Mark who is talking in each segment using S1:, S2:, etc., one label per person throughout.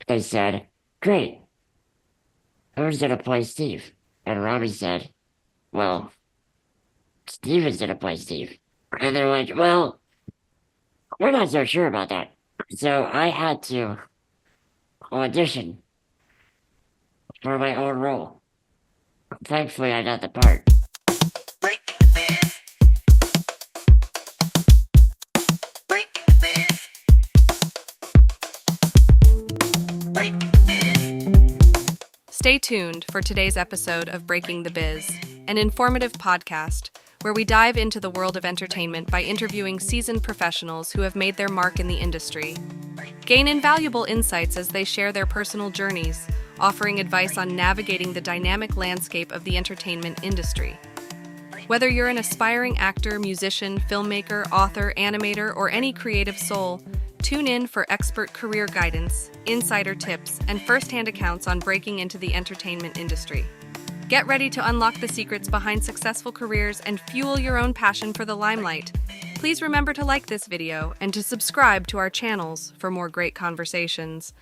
S1: They said, "Great, who's gonna play Steve?" And Robbie said, "Well, Steven's gonna play Steve." And they're like, "Well, we're not so sure about that." So I had to audition for my own role. Thankfully, I got the part.
S2: Stay tuned for today's episode of Breaking the Biz, an informative podcast where we dive into the world of entertainment by interviewing seasoned professionals who have made their mark in the industry. Gain invaluable insights as they share their personal journeys, offering advice on navigating the dynamic landscape of the entertainment industry. Whether you're an aspiring actor, musician, filmmaker, author, animator, or any creative soul, tune in for expert career guidance, insider tips, and first-hand accounts on breaking into the entertainment industry. Get ready to unlock the secrets behind successful careers and fuel your own passion for the limelight. Please remember to like this video and to subscribe to our channels for more great conversations.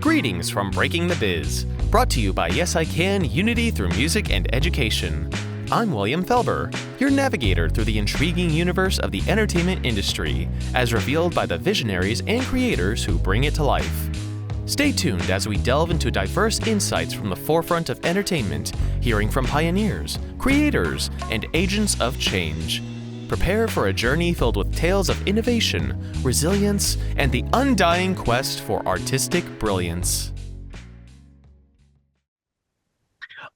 S3: Greetings from Breaking the Biz, brought to you by Yes I Can Unity Through Music and Education. I'm William Felber, your navigator through the intriguing universe of the entertainment industry, as revealed by the visionaries and creators who bring it to life. Stay tuned as we delve into diverse insights from the forefront of entertainment, hearing from pioneers, creators, and agents of change. Prepare for a journey filled with tales of innovation, resilience, and the undying quest for artistic brilliance.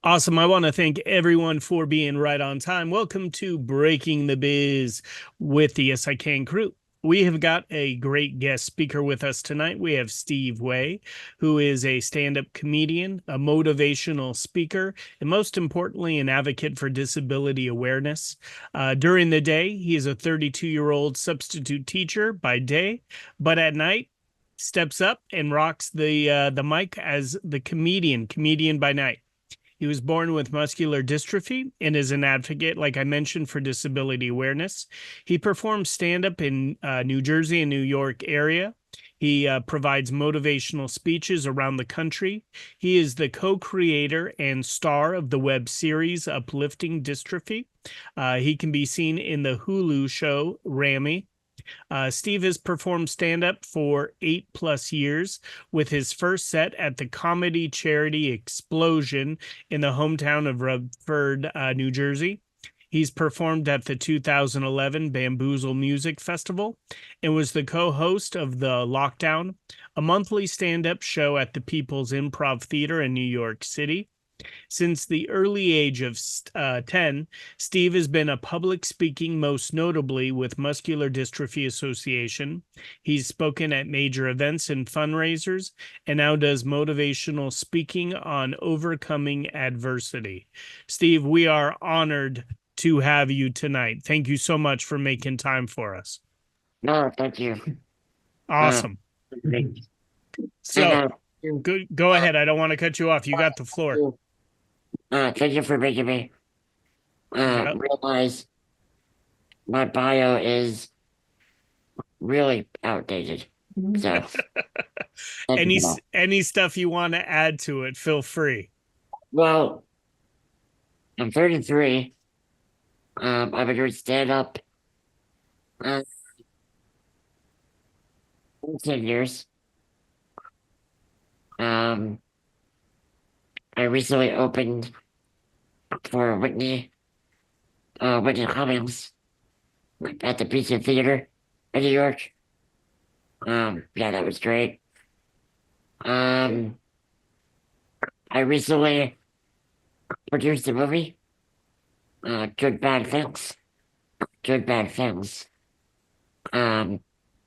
S4: Awesome. I want to thank everyone for being right on time. Welcome to Breaking the Biz with the Yes I Can crew. We have got a great guest speaker with us tonight. We have Steve Way, who is a stand-up comedian, a motivational speaker, and most importantly, an advocate for disability awareness. During the day, he is a 32-year-old substitute teacher by day, but at night, steps up and rocks the mic as the comedian by night. He was born with muscular dystrophy and is an advocate, like I mentioned, for disability awareness. He performs stand-up in New Jersey and New York area. He provides motivational speeches around the country. He is the co-creator and star of the web series Uplifting Dystrophy. He can be seen in the Hulu show Ramy. Steve has performed stand-up for 8+ years, with his first set at the comedy charity Explosion in the hometown of Redford, New Jersey. He's performed at the 2011 Bamboozle Music Festival and was the co-host of The Lockdown, a monthly stand-up show at the People's Improv Theater in New York City. Since the early age of 10, Steve has been a public speaking, most notably with Muscular Dystrophy Association. He's spoken at major events and fundraisers, and now does motivational speaking on overcoming adversity. Steve, we are honored to have you tonight. Thank you so much for making time for us.
S1: No, thank you.
S4: Awesome. So, go ahead. I don't want to cut you off. You got the floor.
S1: Thank you for making me realize my bio is really outdated. So,
S4: any stuff you want to add to it, feel free.
S1: Well, I'm 33. I've been doing stand-up 10 years. I recently opened for Whitney Cummings at the Pizza Theater in New York. Yeah, that was great. I recently produced a movie, Good Bad Things. Good Bad Things.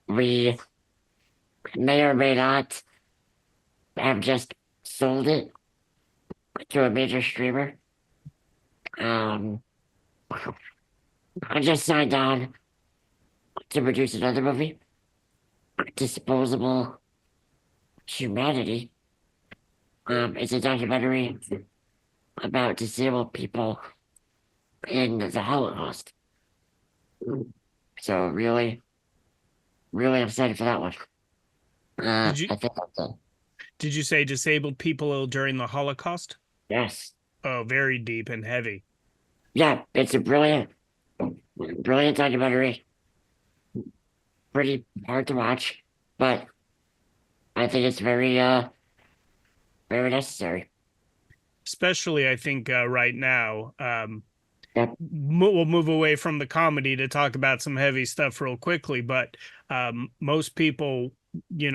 S1: We may or may not have just sold it to a major streamer. I just signed on to produce another movie, Disposable Humanity. It's a documentary about disabled people in the Holocaust. So really excited for that one.
S4: Did you
S1: I think that's it.
S4: did you say disabled people during the Holocaust?
S1: Yes.
S4: Oh, very deep and heavy.
S1: Yeah, it's a brilliant documentary. Pretty hard to watch, but I think it's very necessary.
S4: Especially, I think right now.
S1: Yep.
S4: We'll move away from the comedy to talk about some heavy stuff real quickly. But most people,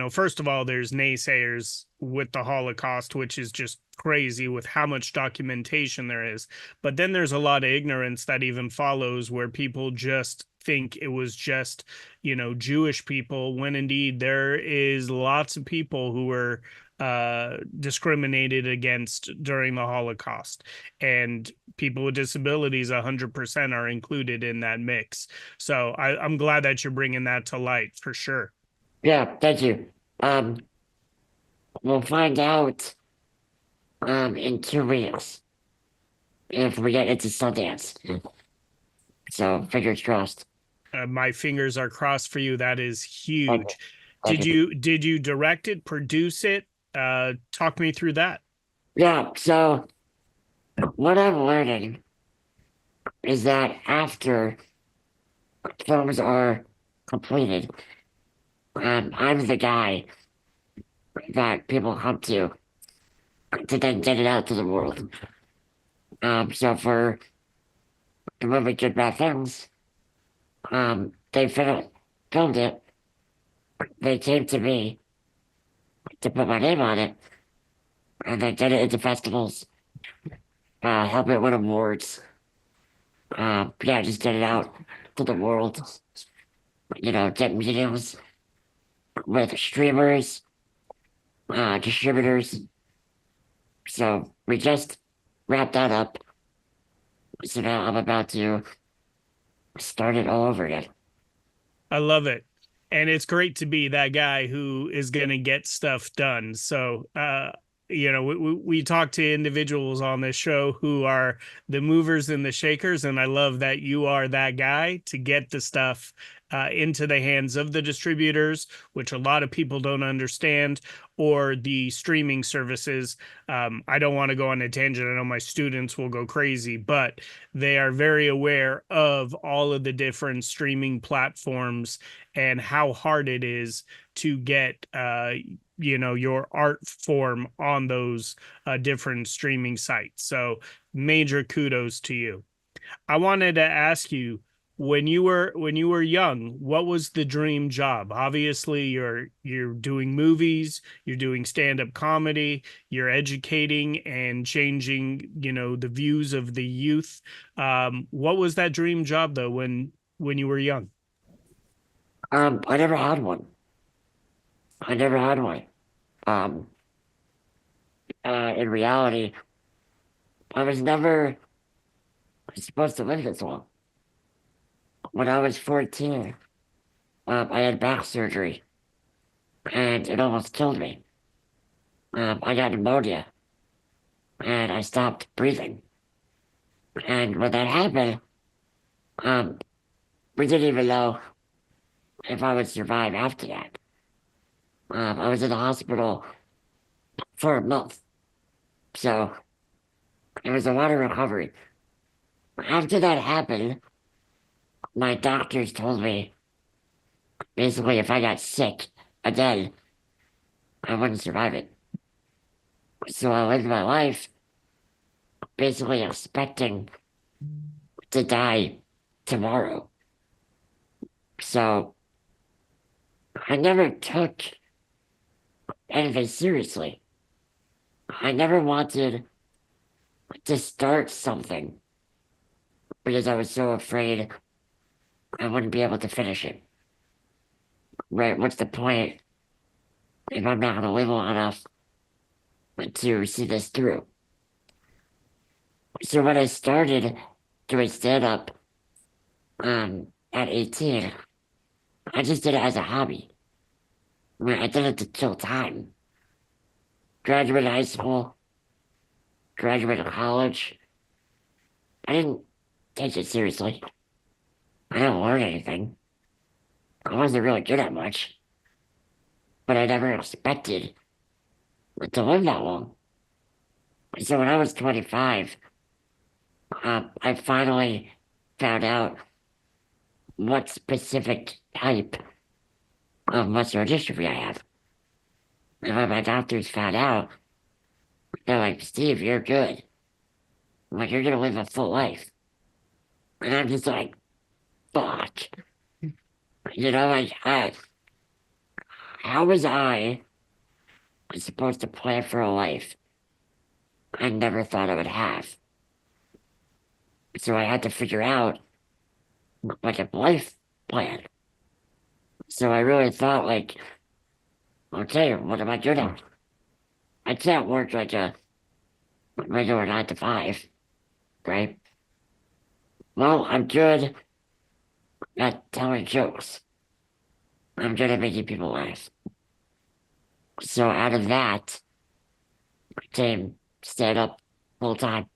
S4: first of all, there's naysayers with the Holocaust, which is just crazy with how much documentation there is. But then there's a lot of ignorance that even follows where people just think it was just, Jewish people, when indeed there is lots of people who were discriminated against during the Holocaust. And people with disabilities 100% are included in that mix. So I'm glad that you're bringing that to light for sure.
S1: Yeah, thank you. Um, we'll find out in 2 weeks if we get into Sundance. So fingers crossed.
S4: My fingers are crossed for you. That is
S1: Thank
S4: huge.
S1: you. Thank you.
S4: Did you direct it, produce it? Talk me through that.
S1: Yeah, so what I'm learning is that after films are completed, I'm the guy that people come to then get it out to the world. So for the movie Good Bad Things, they filmed it. They came to me to put my name on it, and they did it into festivals, help it win awards. Yeah, just get it out to the world. Get meetings with streamers, distributors. So we just wrapped that up. So now I'm about to start it all over again.
S4: I love it. And it's great to be that guy who is going to get stuff done. So, we talk to individuals on this show who are the movers and the shakers. And I love that you are that guy to get the stuff into the hands of the distributors, which a lot of people don't understand, or the streaming services. I don't want to go on a tangent. I know my students will go crazy, but they are very aware of all of the different streaming platforms and how hard it is to get your art form on those different streaming sites. So major kudos to you. I wanted to ask you, when you were young, what was the dream job? Obviously, you're doing movies, you're doing stand-up comedy, you're educating and changing, the views of the youth. What was that dream job though when you were young?
S1: I never had one. I never had one. Um, in reality, I was never supposed to live this long. When I was 14, I had back surgery, and it almost killed me. I got pneumonia, and I stopped breathing. And when that happened, um, we didn't even know if I would survive after that. I was in the hospital for a month, so it was a lot of recovery. After that happened, my doctors told me basically if I got sick again, I wouldn't survive it. So I lived my life basically expecting to die tomorrow. So I never took anything seriously. I never wanted to start something because I was so afraid I wouldn't be able to finish it. Right? What's the point if I'm not going to live long enough to see this through? So when I started doing stand up at 18, I just did it as a hobby. I did it to kill time. Graduated high school, graduated college. I didn't take it seriously. I didn't learn anything. I wasn't really good at much. but I never expected to live that long. So when I was 25, I finally found out what specific type of muscular dystrophy I have. And when my doctors found out, they're like, Steve, you're good. Like, you're gonna live a full life. And I'm just like, fuck. Like, how was I supposed to plan for a life I never thought I would have? So I had to figure out, like, a life plan. So I really thought, like, okay, what am I good at? I can't work like a regular 9 to 5, right? Well, I'm good at telling jokes. I'm good at making people laugh. So out of that came stand up full time,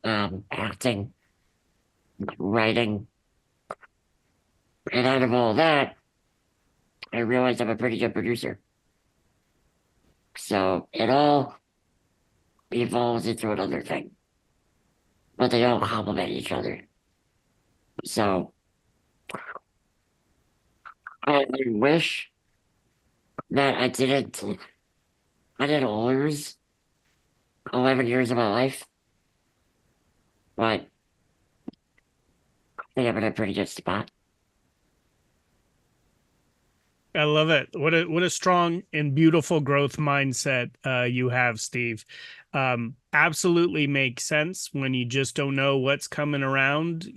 S1: acting, writing. And out of all that, I realized I'm a pretty good producer. So it all evolves into another thing. But they all complement each other. So I wish that I didn't lose 11 years of my life, but I think I'm in a pretty good spot.
S4: I love it. What a strong and beautiful growth mindset you have, Steve. Absolutely makes sense when you just don't know what's coming around,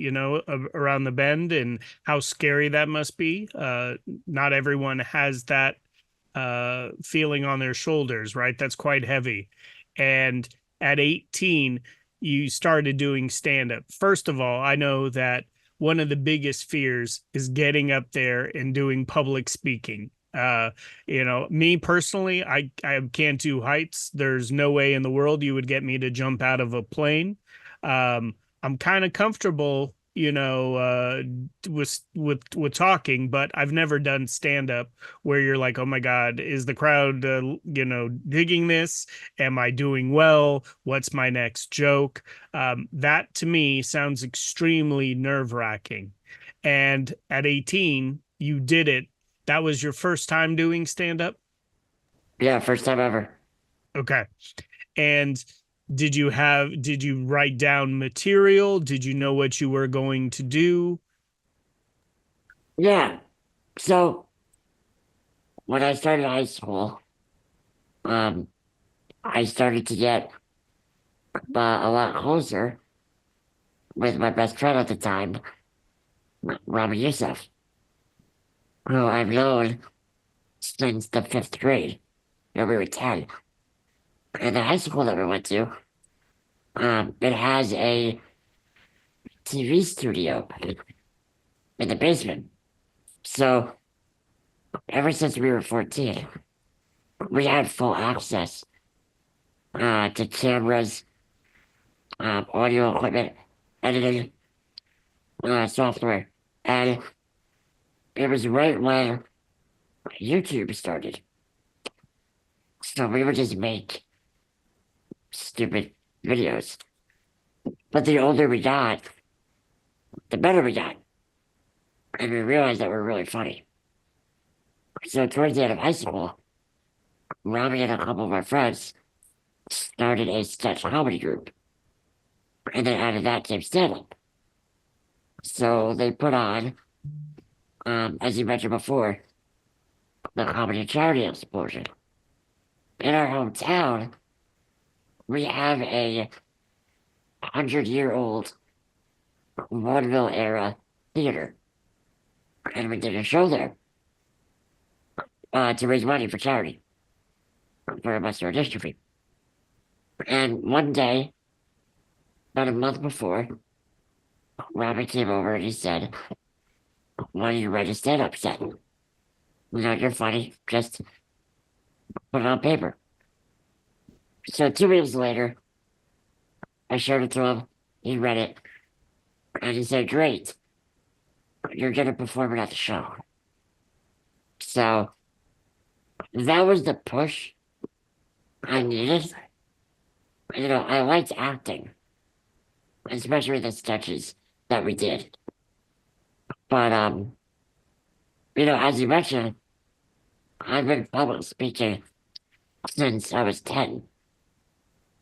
S4: around the bend, and how scary that must be. Not everyone has that feeling on their shoulders, right? That's quite heavy. And at 18, you started doing stand up. First of all, I know that one of the biggest fears is getting up there and doing public speaking. Me personally, I can't do heights. There's no way in the world you would get me to jump out of a plane. I'm kind of comfortable, with talking, but I've never done stand up where you're like, oh my God, is the crowd, digging this? Am I doing well? What's my next joke? That to me sounds extremely nerve wracking. And at 18, you did it. That was your first time doing stand up?
S1: Yeah, first time ever.
S4: Okay. And did you write down material? Did you know what you were going to do?
S1: Yeah. So when I started high school, um, I started to get a lot closer with my best friend at the time, Robert Youssef, who I've known since the 5th grade. We were 10. And the high school that we went to, it has a TV studio in the basement. So ever since we were 14, we had full access to cameras, audio equipment, editing software. And it was right when YouTube started. So we would just make stupid videos. But the older we got, the better we got. And we realized that we're really funny. So towards the end of high school, Robbie and a couple of our friends started a sketch comedy group. And then out of that came stand-up. So they put on, as you mentioned before, the comedy charity explosion. In our hometown, we have a 100-year-old vaudeville era theater. And we did a show there to raise money for charity for muscular dystrophy. And one day, about a month before, Robbie came over and he said, why don't you write a stand-up set? You're funny, just put it on paper. So 2 weeks later, I showed it to him, he read it, and he said, great, you're going to perform it at the show. So that was the push I needed. I liked acting, especially the sketches that we did. But as you mentioned, I've been public speaking since I was 10,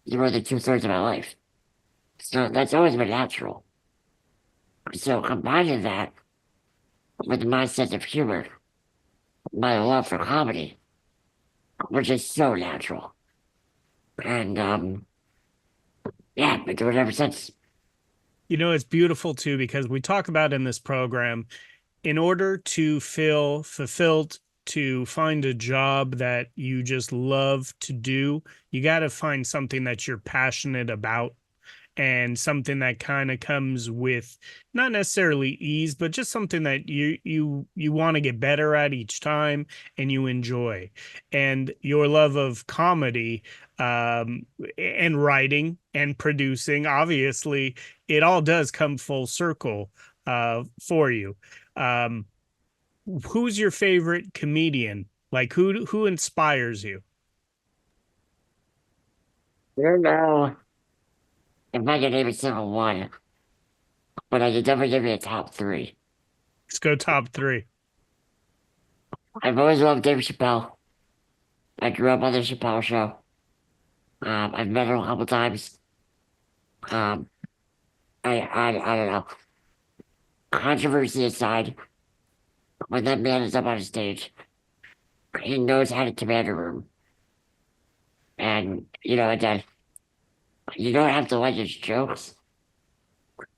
S1: more than two-thirds of my life. So that's always been natural. So combining that with my sense of humor, my love for comedy, which is so natural. And yeah, I've been doing it ever since.
S4: It's beautiful too, because we talk about in this program, in order to feel fulfilled, to find a job that you just love to do, you got to find something that you're passionate about, and something that kind of comes with not necessarily ease, but just something that you want to get better at each time and you enjoy. And your love of comedy, and writing and producing, obviously, it all does come full circle for you. Um, who's your favorite comedian? Like who inspires you?
S1: I don't know if I can name a single one, but I can definitely give you a top three.
S4: Let's go top three.
S1: I've always loved Dave Chappelle. I grew up on the Chappelle show. I've met him a couple times. Um, I don't know. Controversy aside, when that man is up on a stage, he knows how to command a room. And, again, you don't have to like his jokes,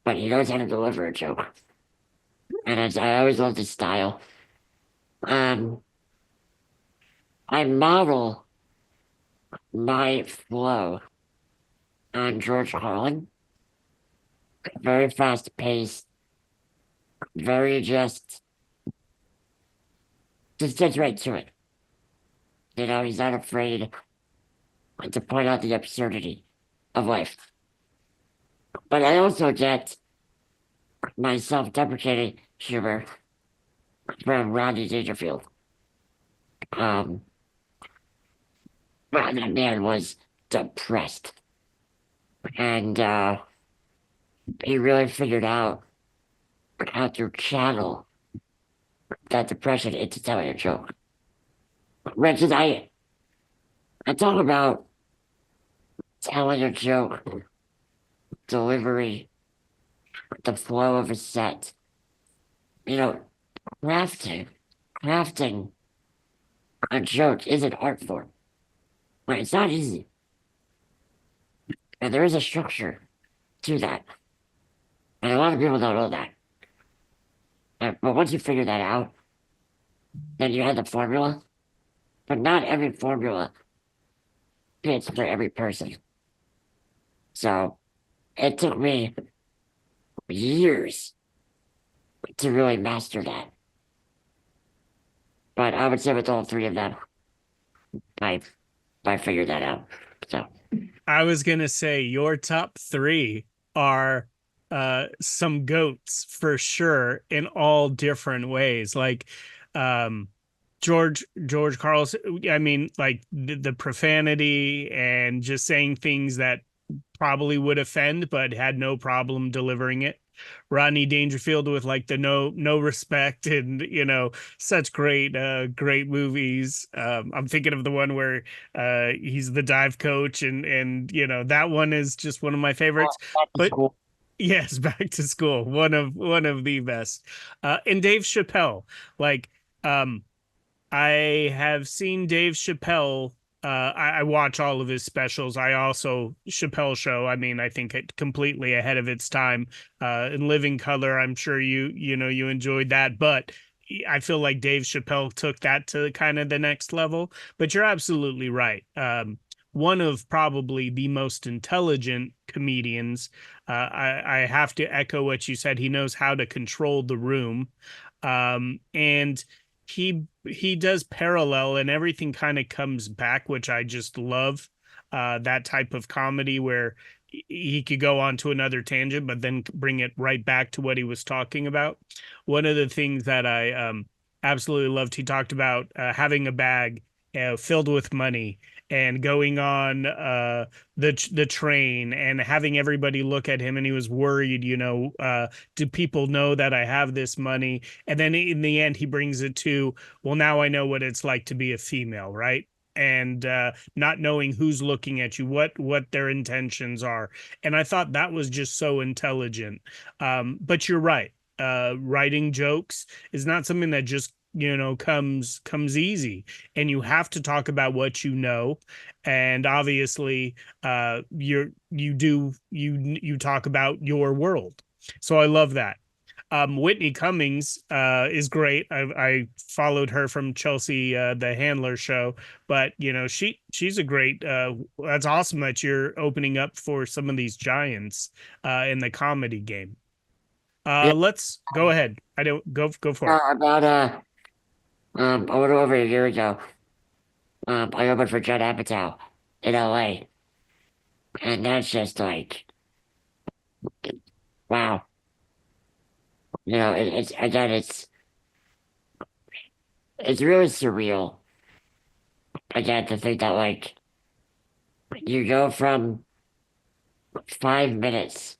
S1: but he knows how to deliver a joke. And I always loved his style. Um, I model my flow on George Carlin. Very fast paced, very just gets right to it. He's not afraid to point out the absurdity of life. But I also get my self-deprecating humor from Rodney Dangerfield. Um, that man was depressed, and he really figured out how to channel that depression into telling a joke. Richard, I talk about telling a joke, delivery, the flow of a set. You know, crafting, crafting a joke is an art form. But it's not easy. And there is a structure to that. And a lot of people don't know that. But once you figure that out, then you have the formula. But not every formula fits for every person. So it took me years to really master that. But I would say with all three of them, I I figured that out. So
S4: I was gonna say your top three are some goats for sure in all different ways. Like um George Carl's, I mean, like the profanity and just saying things that probably would offend, but had no problem delivering it. Rodney Dangerfield with like the no respect, and such great movies. I'm thinking of the one where he's the dive coach, and that one is just one of my favorites.
S1: that's
S4: But
S1: cool.
S4: yes, Back to School, one of the best. And Dave Chappelle, like um I have seen Dave Chappelle. I watch all of his specials. I also Chappelle Show. I mean, I think it completely ahead of its time. In Living Color, I'm sure you enjoyed that, but I feel like Dave Chappelle took that to kind of the next level. But you're absolutely right. One of probably the most intelligent comedians. I have to echo what you said. He knows how to control the room, and he does parallel, and everything kind of comes back, which I just love. That type of comedy where he could go on to another tangent but then bring it right back to what he was talking about. One of the things that I absolutely loved, he talked about having a bag filled with money and going on the train and having everybody look at him, and he was worried, do people know that I have this money? And then in the end he brings it to, well, now I know what it's like to be a female, right? And not knowing who's looking at you, what their intentions are. And I thought that was just so intelligent. But you're right. Writing jokes is not something that just comes easy, and you have to talk about what you know. And obviously you talk about your world, so I love that. Whitney Cummings is great. I followed her from Chelsea, the Handler show, but she's a great. That's awesome that you're opening up for some of these giants in the comedy game.
S1: Yeah.
S4: Let's go ahead. I don't go for it.
S1: About a little over a year ago, I opened for Judd Apatow in LA, and that's just like, wow. It's again, it's really surreal. Again, to think that like you go from 5 minutes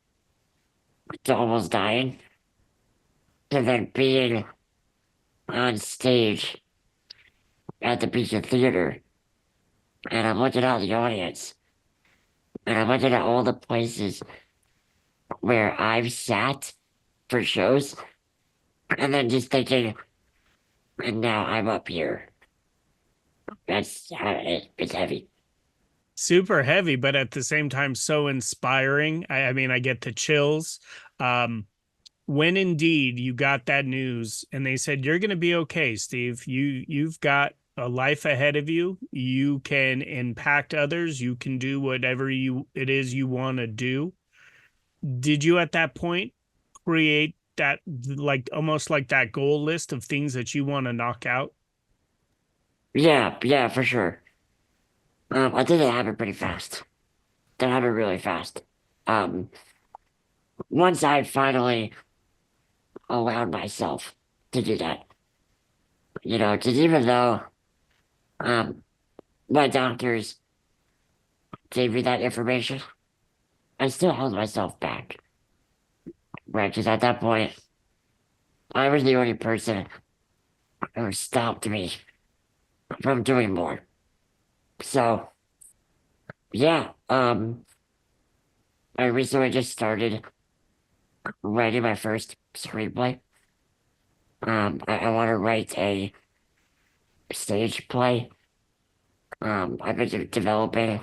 S1: to almost dying to then being on stage at the Beacon Theater, and I'm looking out the audience, and I'm looking at all the places where I've sat for shows, and then just thinking, and now I'm up here. It's heavy.
S4: Super heavy, but at the same time so inspiring. I mean, I get the chills. When indeed you got that news and they said you're going to be okay, Steve, you've got a life ahead of you. You can impact others. You can do whatever it is you want to do. Did you at that point create that, like almost like that goal list of things that you want to knock out?
S1: Yeah, for sure. I think it happened pretty fast. That happened really fast. Um, Once I finally allowed myself to do that, because even though um my doctors gave me that information, I still held myself back, right? Because at that point, I was the only person who stopped me from doing more. So yeah, I recently just started writing my first screenplay. I want to write a stage play. I've been developing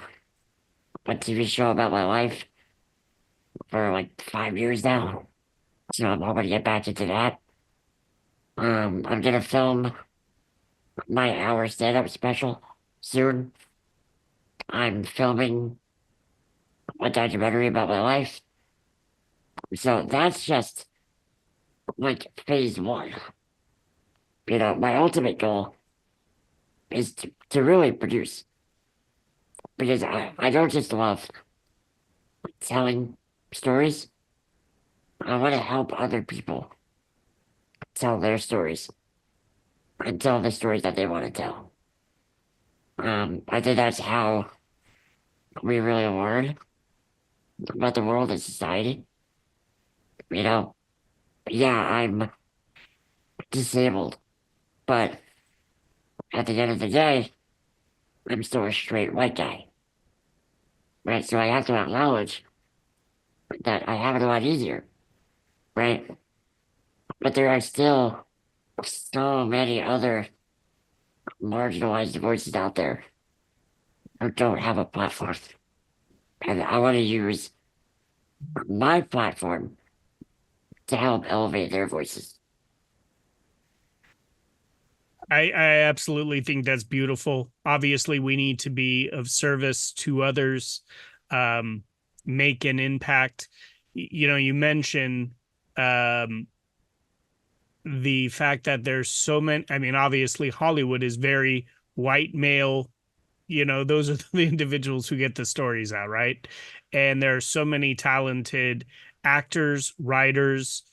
S1: a TV show about my life for like 5 years now, so I'm hoping to get back into that. I'm gonna film my hour stand-up special soon. I'm filming a documentary about my life. So that's just like phase one. My ultimate goal is to really produce, because I don't just love telling stories. I want to help other people tell their stories and tell the stories that they want to tell. I think that's how we really learn about the world and society. Yeah, I'm disabled, but at the end of the day, I'm still a straight white guy, right? So I have to acknowledge that I have it a lot easier, right? But there are still so many other marginalized voices out there who don't have a platform. And I want to use my platform to help elevate their voices.
S4: I absolutely think that's beautiful. Obviously, we need to be of service to others, make an impact. You mentioned the fact that there's so many. I mean, obviously, Hollywood is very white male. Those are the individuals who get the stories out, right? And there are so many talented actors, writers,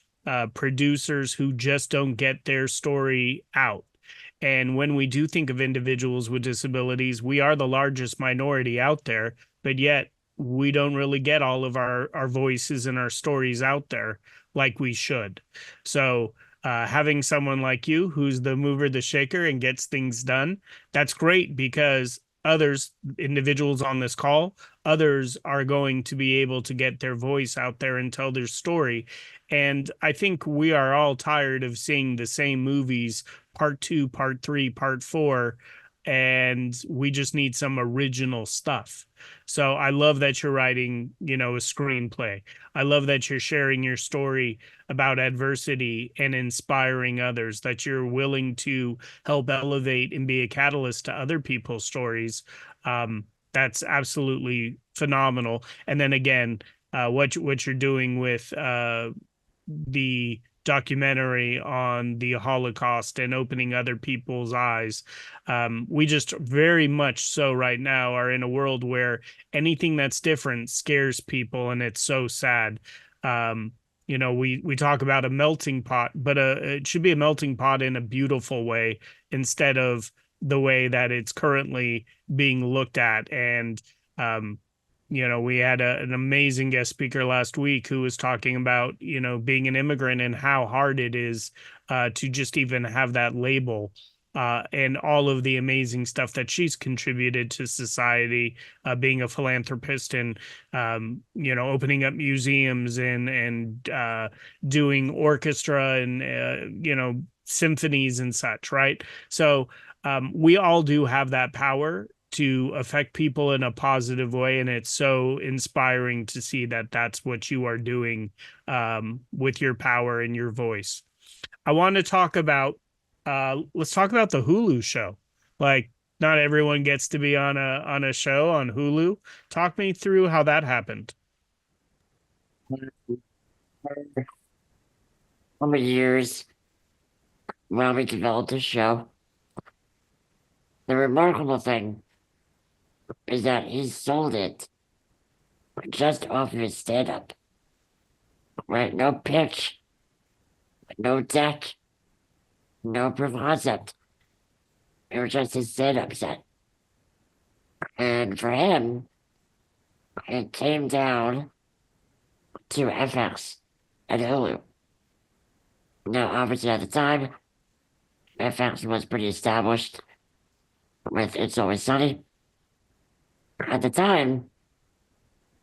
S4: producers who just don't get their story out. And when we do think of individuals with disabilities, we are the largest minority out there, but yet we don't really get all of our voices and our stories out there like we should. So having someone like you who's the mover, the shaker, and gets things done, that's great because others, individuals on this call, others are going to be able to get their voice out there and tell their story. And I think we are all tired of seeing the same movies, part two, part three, part four, and we just need some original stuff. So I love that you're writing, a screenplay. I love that you're sharing your story about adversity and inspiring others, that you're willing to help elevate and be a catalyst to other people's stories. That's absolutely phenomenal. And then again, what you're doing with the documentary on the Holocaust and opening other people's eyes. We just very much so right now are in a world where anything that's different scares people, and it's so sad. We talk about a melting pot, but it should be a melting pot in a beautiful way instead of the way that it's currently being looked at. And we had an amazing guest speaker last week who was talking about, being an immigrant and how hard it is to just even have that label, and all of the amazing stuff that she's contributed to society, being a philanthropist and, opening up museums and doing orchestra and, symphonies and such, right? So we all do have that power to affect people in a positive way, and it's so inspiring to see that that's what you are doing with your power and your voice. I want to talk about let's talk about the Hulu show. Like, not everyone gets to be on a show on Hulu. Talk me through how that happened.
S1: Over the years, when we developed the show, the remarkable thing is that he sold it just off of his stand-up. Right? No pitch, no deck, no proof of concept. It was just his stand-up set. And for him, it came down to FX and Hulu. Now, obviously at the time, FX was pretty established with It's Always Sunny. At the time,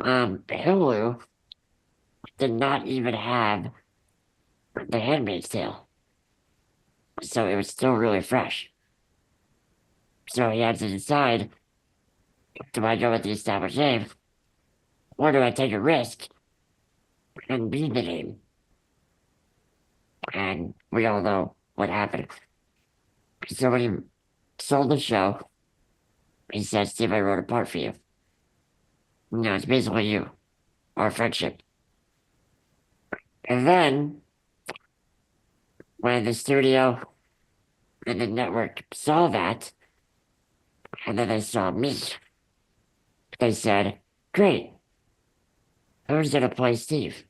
S1: Hulu did not even have The Handmaid's Tale. So it was still really fresh. So he had to decide, do I go with the established name, or do I take a risk and be the name? And we all know what happened. So when he sold the show, he said, Steve, I wrote a part for you. It's basically you, our friendship. And then, when the studio and the network saw that, and then they saw me, they said, great, who's going to play Steve?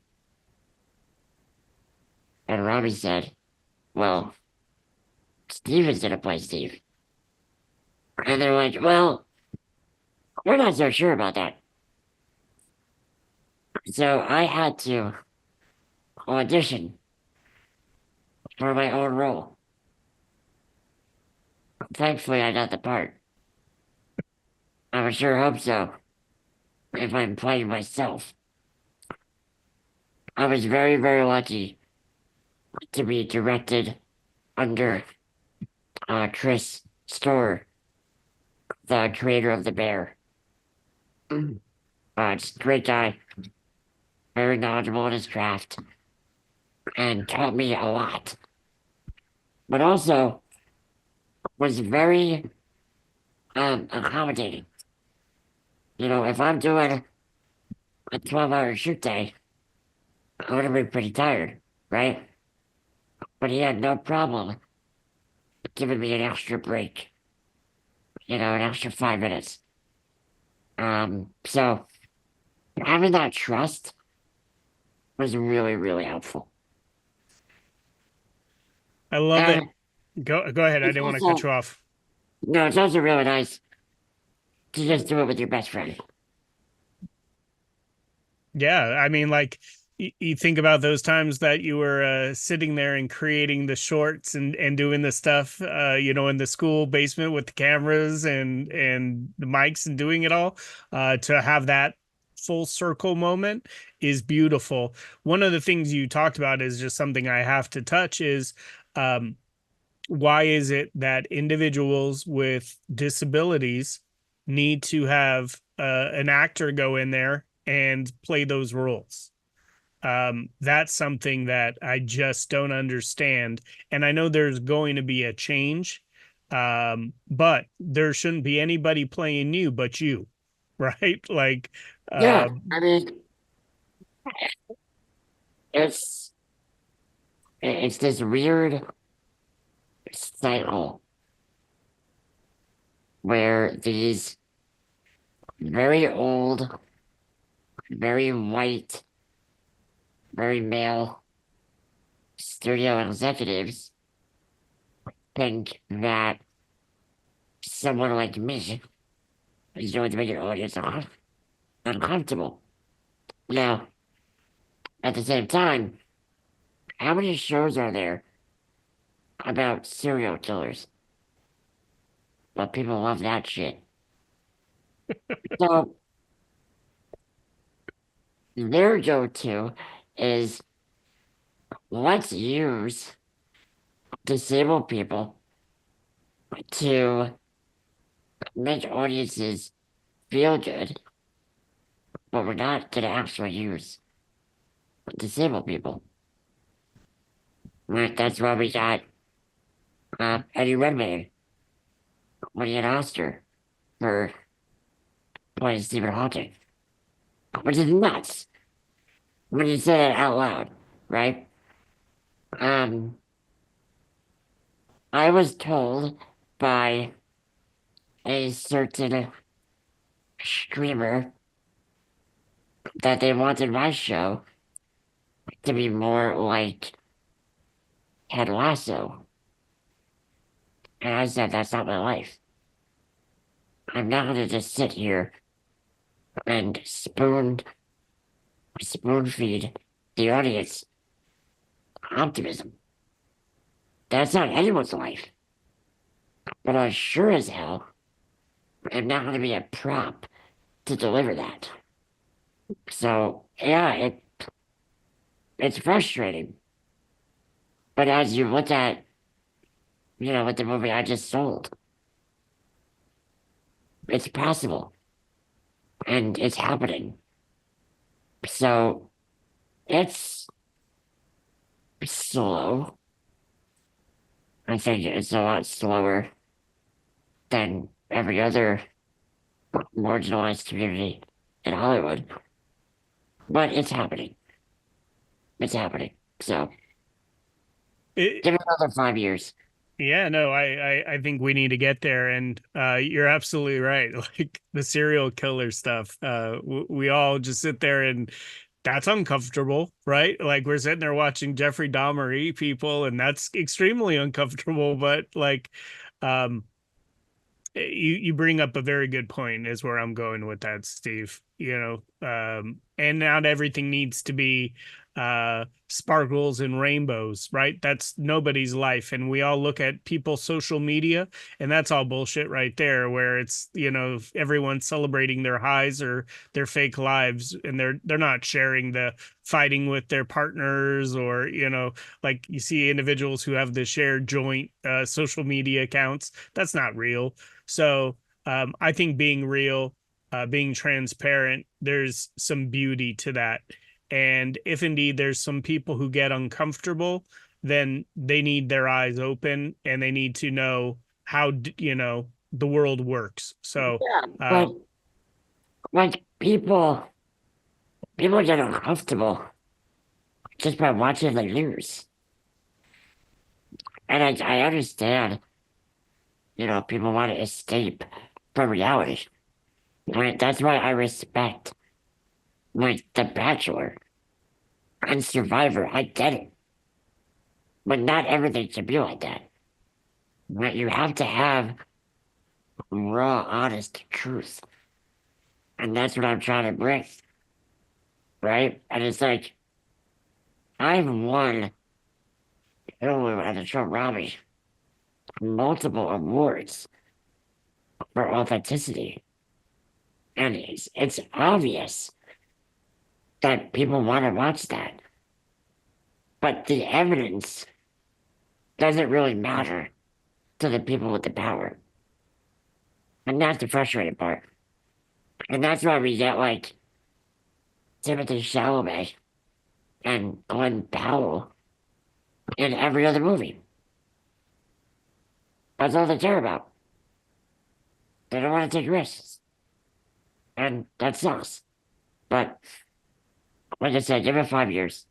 S1: And Robbie said, well, Steve is going to play Steve. And they're like, well, we're not so sure about that. So I had to audition for my own role. Thankfully, I got the part. I would sure hope so, if I'm playing myself. I was very, very lucky to be directed under Chris Storer, the creator of The Bear. Just a great guy, very knowledgeable in his craft, and taught me a lot. But also was very accommodating. If I'm doing a 12-hour shoot day, I'm gonna be pretty tired, right? But he had no problem giving me an extra break, an extra 5 minutes. So having that trust was really, really helpful.
S4: I love it. Go ahead. I
S1: It's
S4: didn't want to cut
S1: also
S4: you off.
S1: no, it's also really nice to just do it with your best friend.
S4: Yeah, I mean, like you think about those times that you were sitting there and creating the shorts and doing the stuff, in the school basement with the cameras and the mics and doing it all. To have that full circle moment is beautiful. One of the things you talked about is just something I have to touch is um, why is it that individuals with disabilities need to have an actor go in there and play those roles? That's something that I just don't understand. And I know there's going to be a change, but there shouldn't be anybody playing you but you, right? Like,
S1: Yeah,
S4: uh,
S1: I mean, it's it's this weird cycle where these very old, very white, very male studio executives think that someone like me is going to make an audience uncomfortable. Now, at the same time, how many shows are there about serial killers? But people love that shit. So their go-to is let's use disabled people to make audiences feel good, but we're not going to actually use disabled people. Right? That's why we got Eddie Redmayne winning an Oscar for playing Stephen Hawking, which is nuts when you say it out loud, right? Um, I was told by a certain streamer that they wanted my show to be more like Ted Lasso. And I said, that's not my life. I'm not going to just sit here and spoon feed the audience optimism. That's not anyone's life. But I sure as hell am not going to be a prop to deliver that. So, yeah, it's frustrating. But as you look at, with the movie I just sold, it's possible. And it's happening. So, it's slow. I think it's a lot slower than every other marginalized community in Hollywood. But it's happening. It's happening. So
S4: it,
S1: give it another 5 years.
S4: Yeah, no, I think we need to get there, and you're absolutely right. Like the serial killer stuff, we all just sit there and that's uncomfortable, right? Like we're sitting there watching Jeffrey Dahmer eat people, and that's extremely uncomfortable. But like, um, you bring up a very good point is where I'm going with that, Steve. And not everything needs to be sparkles and rainbows, right? That's nobody's life. And we all look at people's social media, and that's all bullshit right there, where it's, everyone's celebrating their highs or their fake lives, and they're not sharing the fighting with their partners, or, like you see individuals who have the shared joint social media accounts. That's not real. So I think being real, being transparent, there's some beauty to that. And if indeed there's some people who get uncomfortable, then they need their eyes open and they need to know how, the world works. So,
S1: Yeah,
S4: uh,
S1: but like people get uncomfortable just by watching the news. And I understand, people want to escape from reality. Right? That's why I respect like The Bachelor and Survivor. I get it. But not everything should be like that. But you have to have raw, honest truth. And that's what I'm trying to bring, right? And it's like, I've won at the Trump rally multiple awards for authenticity. And it's obvious that people want to watch that. But the evidence doesn't really matter to the people with the power. And that's the frustrating part. And that's why we get like Timothy Chalamet and Glenn Powell in every other movie. That's all they care about. They don't want to take risks. And that sucks. But like I said, give it 5 years.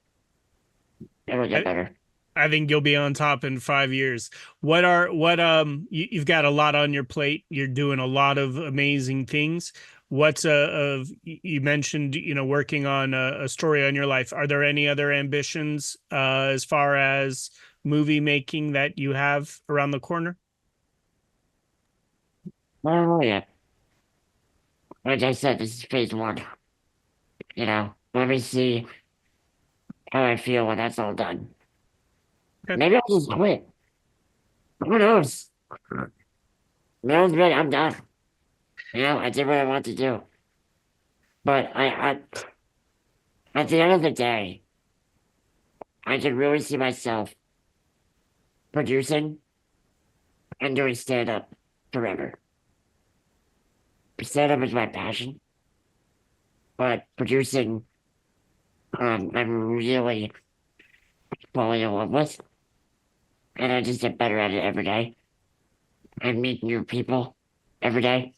S1: It'll get better.
S4: I think you'll be on top in 5 years. You've got a lot on your plate. You're doing a lot of amazing things. You mentioned, working on a story on your life. Are there any other ambitions as far as movie making that you have around the corner?
S1: Oh, yeah. Like I said, this is phase one. Let me see how I feel when that's all done.
S4: Okay.
S1: Maybe I'll just quit. Who knows? No one's ready. I'm done. I did what I want to do. But at the end of the day, I can really see myself producing and doing stand-up forever. Stand-up is my passion, but producing, I'm really falling in love with, and I just get better at it every day. I meet new people every day,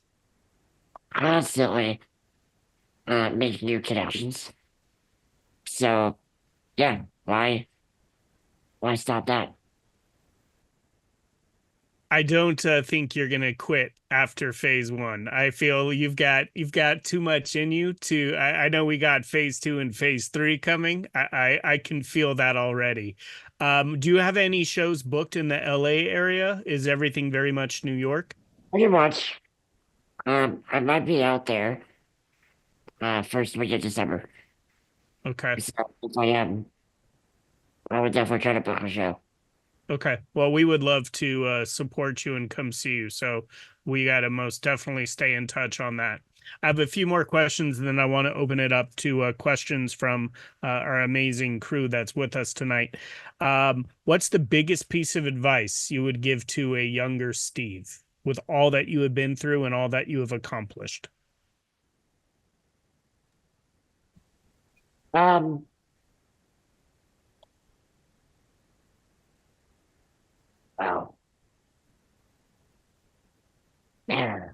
S1: constantly make new connections. So, yeah, why stop that?
S4: I don't think you're gonna quit after phase one. I feel you've got too much in you to. I know we got phase two and phase three coming. I can feel that already. Do you have any shows booked in the LA area? Is everything very much New York?
S1: Pretty much. I might be out there first week of December.
S4: Okay.
S1: So if I am, I would definitely try to book a show.
S4: Okay. Well, we would love to support you and come see you. So we got to most definitely stay in touch on that. I have a few more questions, and then I want to open it up to questions from our amazing crew that's with us tonight. What's the biggest piece of advice you would give to a younger Steve with all that you have been through and all that you have accomplished?
S1: Um, well, man,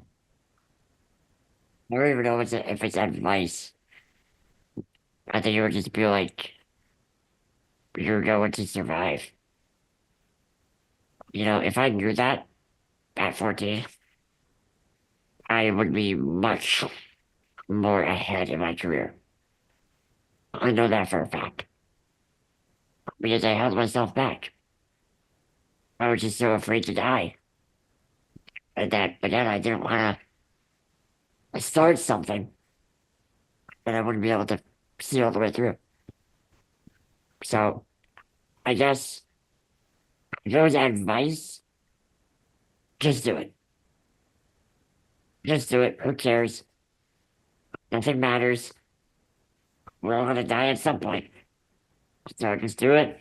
S1: I don't even know if it's advice. I think it would just be like, you're going to survive. If I knew that at 14, I would be much more ahead in my career. I know that for a fact. Because I held myself back. I was just so afraid to die. But then I didn't want to start something that I wouldn't be able to see all the way through. So I guess if there was advice, just do it. Just do it. Who cares? Nothing matters. We're all gonna die at some point. So just do it.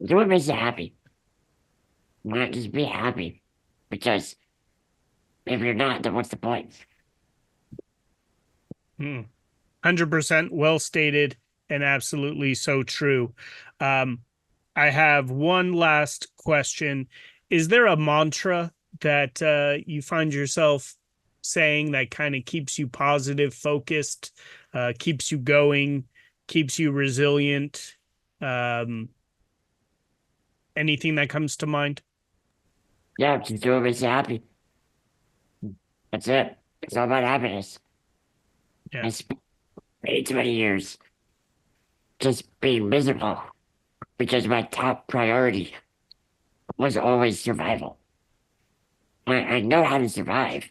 S1: Do what makes you happy. Why not just be happy? Because if you're not, then what's the point?
S4: 100% well stated and absolutely so true. I have one last question. Is there a mantra that you find yourself saying that kind of keeps you positive, focused, keeps you going, keeps you resilient? Anything that comes to mind?
S1: Yeah, just do what makes you happy. That's it. It's all about happiness.
S4: Yeah.
S1: I spent way too many years just being miserable because my top priority was always survival. I know how to survive,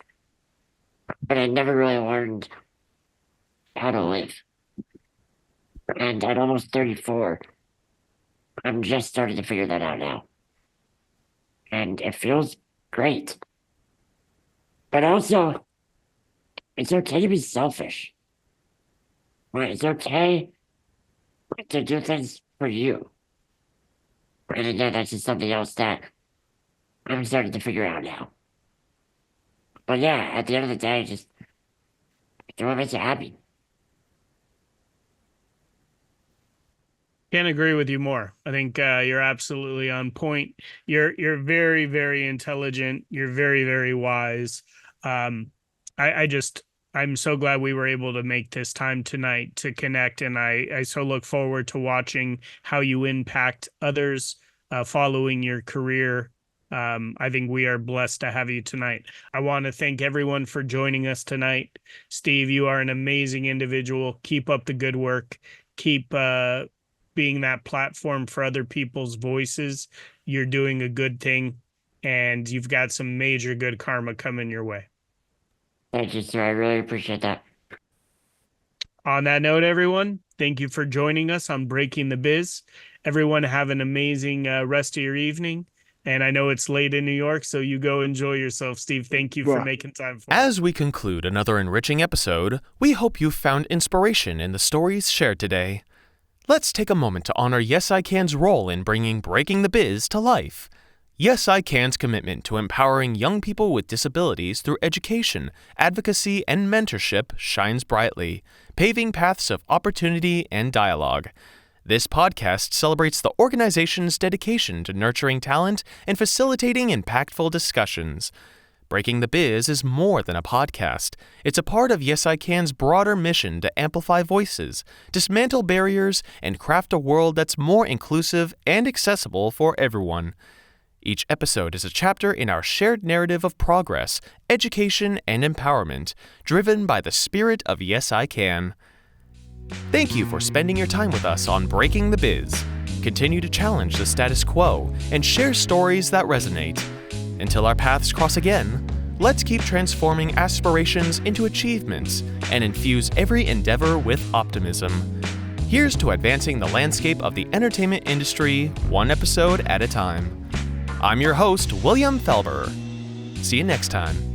S1: but I never really learned how to live. And at almost 34, I'm just starting to figure that out now. And it feels great. But also, it's okay to be selfish. Right? It's okay to do things for you. And again, that's just something else that I'm starting to figure out now. But yeah, at the end of the day, just do what makes you happy.
S4: Can't agree with you more. I think you're absolutely on point. You're very, very intelligent. You're very, very wise. Um, I'm so glad we were able to make this time tonight to connect, and I so look forward to watching how you impact others following your career. I think we are blessed to have you tonight. I want to thank everyone for joining us tonight. Steve, you are an amazing individual. Keep up the good work. Keep being that platform for other people's voices. You're doing a good thing, and you've got some major good karma coming your way.
S1: Thank you, sir. I really appreciate that.
S4: On that note, everyone, thank you for joining us on Breaking the Biz. Everyone have an amazing rest of your evening. And I know it's late in New York, so you go enjoy yourself. Steve, thank you for making time for us.
S3: As we conclude another enriching episode, we hope you found inspiration in the stories shared today. Let's take a moment to honor Yes I Can's role in bringing Breaking the Biz to life. Yes I Can's commitment to empowering young people with disabilities through education, advocacy, and mentorship shines brightly, paving paths of opportunity and dialogue. This podcast celebrates the organization's dedication to nurturing talent and facilitating impactful discussions. Breaking the Biz is more than a podcast. It's a part of Yes I Can's broader mission to amplify voices, dismantle barriers, and craft a world that's more inclusive and accessible for everyone. Each episode is a chapter in our shared narrative of progress, education, and empowerment, driven by the spirit of Yes I Can. Thank you for spending your time with us on Breaking the Biz. Continue to challenge the status quo and share stories that resonate. Until our paths cross again, let's keep transforming aspirations into achievements and infuse every endeavor with optimism. Here's to advancing the landscape of the entertainment industry, one episode at a time. I'm your host, William Felber. See you next time.